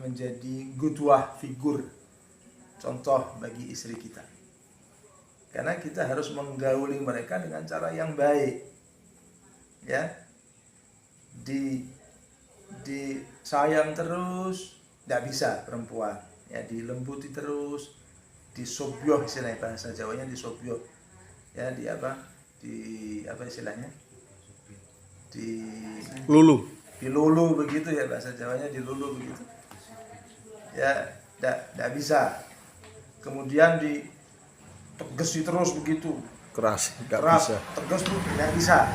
menjadi qudwah, figur, contoh bagi istri kita. Karena kita harus menggauli mereka dengan cara yang baik. Ya. Disayang terus tidak bisa perempuan. Ya, dilembuti terus, disobyoh istilahnya, bahasa Jawanya disobyoh. Ya, di apa istilahnya? Dilulu begitu ya, bahasa Jawanya dilulu begitu. Ya, tidak bisa. Kemudian tegesi terus begitu, keras, bisa. Tegas tuh tidak bisa.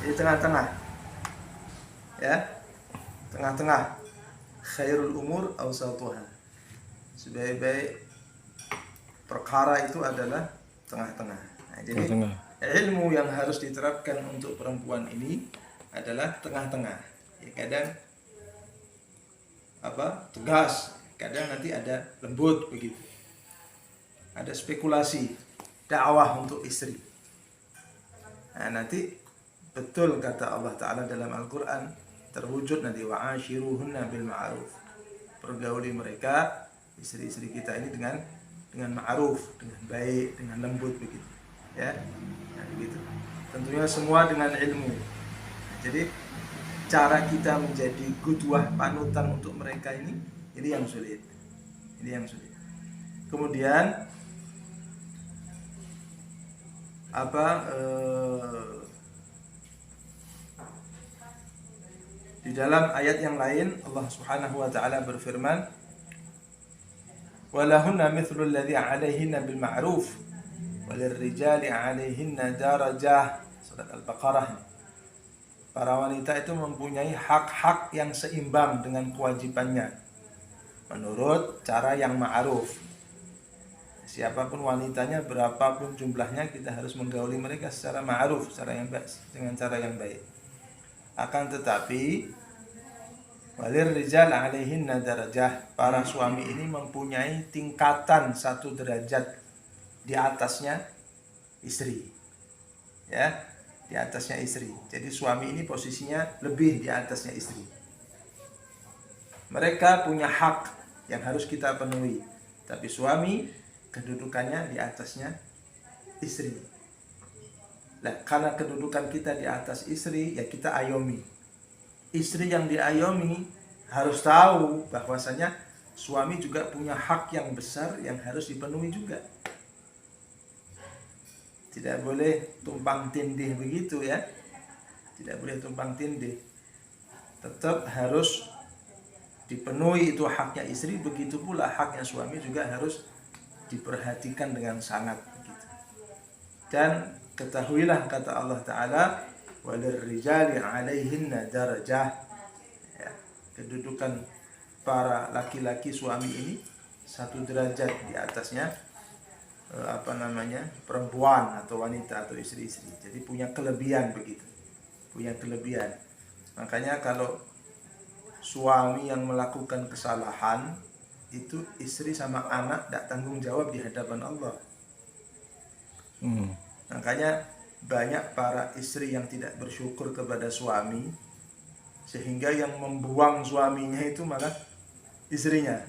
Di tengah-tengah, ya, tengah-tengah. Khairul umur awsatuha. Sebaik-baik perkara itu adalah tengah-tengah. Nah, jadi ilmu yang harus diterapkan untuk perempuan ini adalah tengah-tengah. Ya, kadang tegas, kadang nanti ada lembut begitu. Ada spekulasi dakwah untuk istri. Nah, nanti betul kata Allah Ta'ala dalam Al-Quran, terwujud nanti wa'ashiruhunna bil ma'ruf. Pergauli mereka, istri-istri kita ini dengan ma'ruf, dengan baik, dengan lembut begitu. Ya. Nah, begitu. Tentunya semua dengan ilmu. Jadi cara kita menjadi qudwah, panutan untuk mereka ini yang sulit. Ini yang sulit. Kemudian di dalam ayat yang lain Allah Subhanahu wa taala berfirman, walahunna mithlul ladzi 'alaihinna bil ma'ruf walirrijali 'alaihinna darajah. Surat Al-Baqarah. Para wanita itu mempunyai hak-hak yang seimbang dengan kewajibannya menurut cara yang ma'ruf. Siapapun wanitanya, berapapun jumlahnya, kita harus menggauli mereka secara ma'ruf, dengan cara yang baik. Akan tetapi walir rijal alaihinna darajah, para suami ini mempunyai tingkatan 1 derajat di atasnya istri. Ya, di atasnya istri. Jadi suami ini posisinya lebih di atasnya istri. Mereka punya hak yang harus kita penuhi, tapi suami kedudukannya di atasnya istri. Nah, karena kedudukan kita di atas istri, ya kita ayomi. Istri yang diayomi harus tahu bahwasanya suami juga punya hak yang besar yang harus dipenuhi juga. Tidak boleh tumpang tindih begitu ya. Tidak boleh tumpang tindih. Tetap harus dipenuhi itu haknya istri, begitu pula haknya suami juga harus diperhatikan dengan sangat begitu. Dan ketahuilah kata Allah Ta'ala, walirrijali 'alaihinna darajah. Ya, kedudukan para laki-laki suami ini 1 derajat di atasnya perempuan atau wanita atau istri-istri. Jadi punya kelebihan begitu. Punya kelebihan. Makanya kalau suami yang melakukan kesalahan, itu istri sama anak tidak tanggung jawab di hadapan Allah. Makanya banyak para istri yang tidak bersyukur kepada suami, sehingga yang membuang suaminya itu malah istrinya.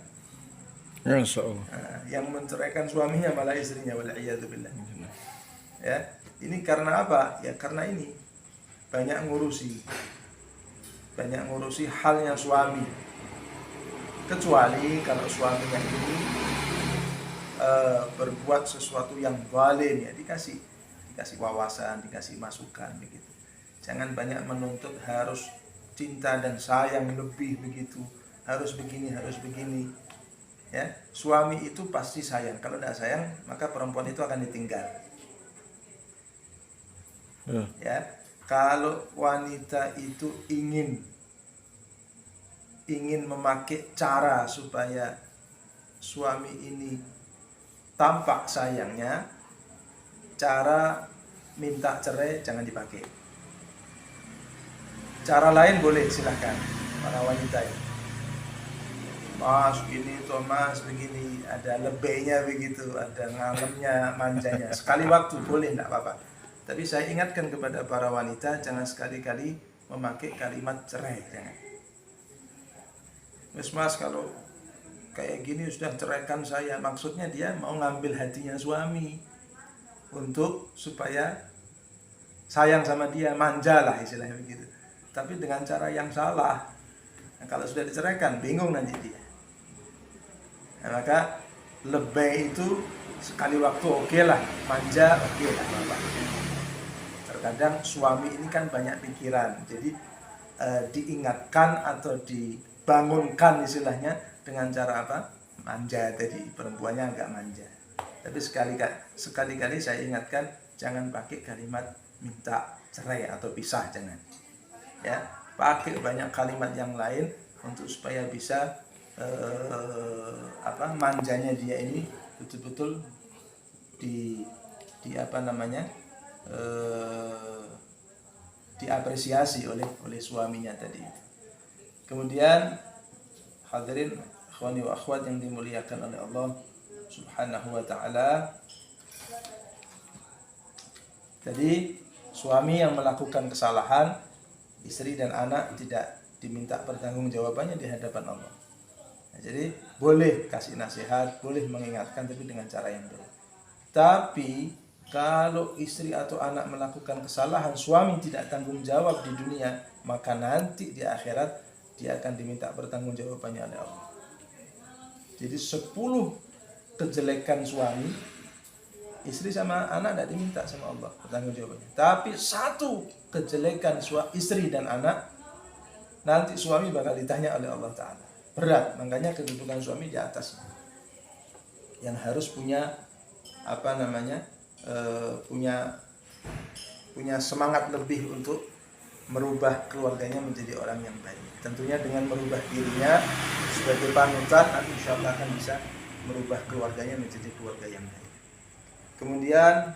Yang menceraikan suaminya malah istrinya, wal'iyadzubillah. Ya, ini karena apa? Ya karena ini banyak ngurusi halnya suami. Kecuali kalau suaminya ini berbuat sesuatu yang zalim, ya dikasih wawasan, dikasih masukan begitu. Jangan banyak menuntut harus cinta dan sayang lebih begitu, harus begini. Ya, suami itu pasti sayang. Kalau tidak sayang, maka perempuan itu akan ditinggal. Ya, kalau wanita itu ingin memakai cara supaya suami ini tampak sayangnya, cara minta cerai jangan dipakai. Cara lain boleh, silahkan para wanita ini. Mas gini, Thomas begini, ada lebihnya begitu, ada ngalemnya, manjanya. Sekali waktu boleh, tidak apa-apa. Tapi saya ingatkan kepada para wanita, jangan sekali-kali memakai kalimat cerai, jangan. Mas, kalau kayak gini sudah ceraikan saya. Maksudnya dia mau ngambil hatinya suami untuk supaya sayang sama dia, manja lah istilahnya begitu. Tapi dengan cara yang salah. Nah, kalau sudah diceraikan bingung nanti dia. Nah, maka lebih itu sekali waktu oke lah, manja oke lah Bapak. Terkadang suami ini kan banyak pikiran, jadi diingatkan atau dibangunkan istilahnya dengan cara apa? Manja tadi, perempuannya agak manja. Tapi sekali-kali saya ingatkan jangan pakai kalimat minta cerai atau pisah, jangan. Ya, pakai banyak kalimat yang lain untuk supaya bisa manjanya dia ini betul-betul di apa namanya diapresiasi oleh suaminya tadi. Kemudian hadirin ikhwani wa akhwat yang dimuliakan oleh Allah Subhanahu wa taala. Jadi suami yang melakukan kesalahan, istri dan anak tidak diminta pertanggungjawabannya di hadapan Allah. Nah, jadi boleh kasih nasihat, boleh mengingatkan, tapi dengan cara yang baik. Tapi kalau istri atau anak melakukan kesalahan, suami tidak tanggung jawab di dunia, maka nanti di akhirat dia akan diminta pertanggungjawabannya oleh Allah. Jadi 10 kejelekan suami, istri sama anak tidak diminta sama Allah pertanggungjawabannya. Tapi 1 kejelekan istri dan anak, nanti suami bakal ditanya oleh Allah Ta'ala. Berat, makanya kedudukan suami di atas. Yang harus punya punya semangat lebih untuk merubah keluarganya menjadi orang yang baik. Tentunya dengan merubah dirinya sebagai panutan, nanti insya Allah akan bisa merubah keluarganya menjadi keluarga yang baik. Kemudian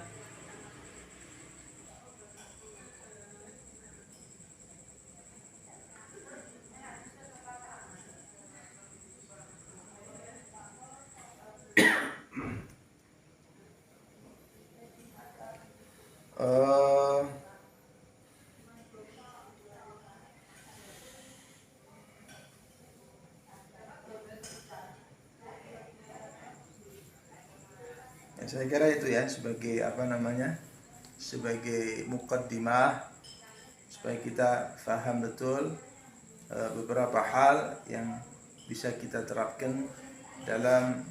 saya kira itu ya sebagai sebagai muqaddimah supaya kita paham betul beberapa hal yang bisa kita terapkan dalam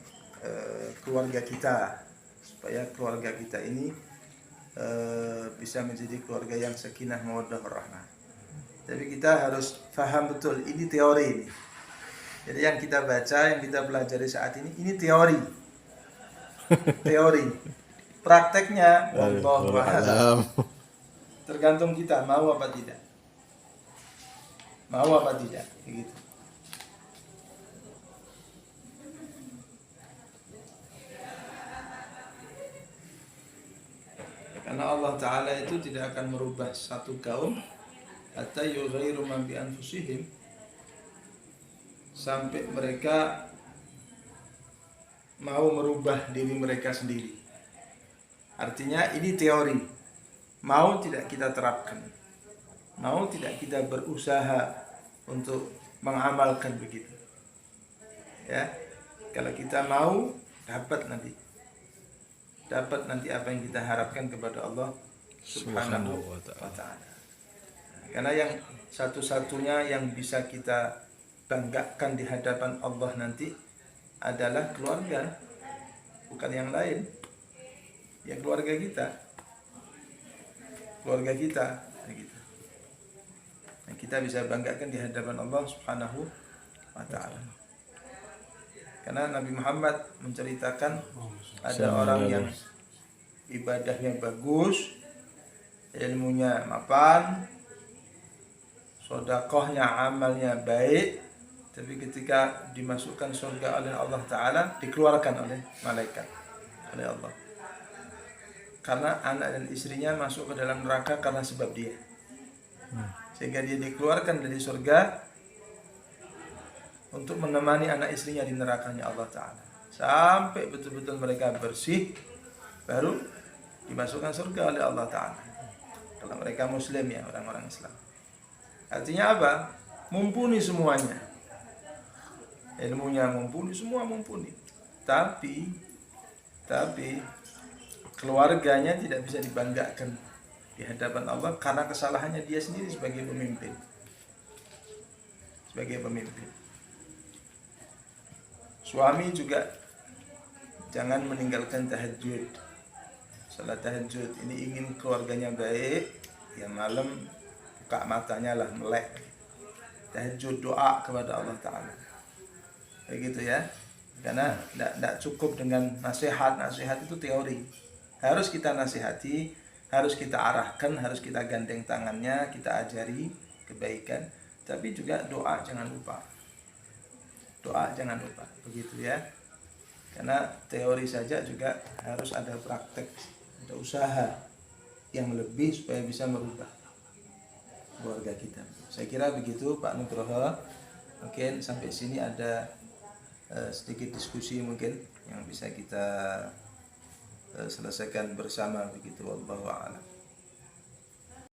keluarga kita, supaya keluarga kita ini bisa menjadi keluarga yang sakinah mawaddah warahmah. Tapi kita harus paham betul ini teori ini. Jadi yang kita baca, yang kita pelajari saat ini teori. Prakteknya wallahu a'lam. Tergantung kita mau apa tidak. Begitu. Karena Allah Ta'ala itu tidak akan merubah satu kaum hatta yughayyiru ma bi anfusihim, sampai mereka mau merubah diri mereka sendiri. Artinya ini teori, mau tidak kita terapkan, mau tidak kita berusaha untuk mengamalkan begitu. Ya, kalau kita mau dapat nanti apa yang kita harapkan kepada Allah Subhanahu wa ta'ala. Karena yang satu-satunya yang bisa kita banggakan di hadapan Allah nanti adalah keluarga, bukan yang lain. Ya keluarga kita gitu. Nah, kita bisa banggakan di hadapan Allah Subhanahu wa ta'ala. Karena Nabi Muhammad menceritakan ada orang yang ibadahnya bagus, ilmunya mapan, sedekahnya, amalnya baik, tapi ketika dimasukkan surga oleh Allah Ta'ala, dikeluarkan oleh malaikat, oleh Allah. Karena anak dan istrinya masuk ke dalam neraka karena sebab dia. Sehingga dia dikeluarkan dari surga untuk menemani anak istrinya di nerakanya Allah Ta'ala. Sampai betul-betul mereka bersih, baru dimasukkan surga oleh Allah Ta'ala. Kalau mereka muslim ya, orang-orang Islam. Artinya apa? Mumpuni semuanya. ilmunya mumpuni, semua mumpuni, tapi keluarganya tidak bisa dibanggakan di hadapan Allah karena kesalahannya dia sendiri sebagai pemimpin. Suami juga jangan meninggalkan tahajud, salat tahajud. Ini ingin keluarganya baik, ya malam buka matanya lah, melek, tahajud, doa kepada Allah Ta'ala, begitu ya. Karena tidak cukup dengan nasihat itu teori, harus kita nasihati, harus kita arahkan, harus kita gandeng tangannya, kita ajari kebaikan. Tapi juga doa jangan lupa, begitu ya. Karena teori saja juga harus ada praktek, ada usaha yang lebih supaya bisa merubah keluarga kita. Saya kira begitu Pak Nugroho. Mungkin sampai sini ada sedikit diskusi mungkin yang bisa kita selesaikan bersama, begitu. Wallahu a'lam.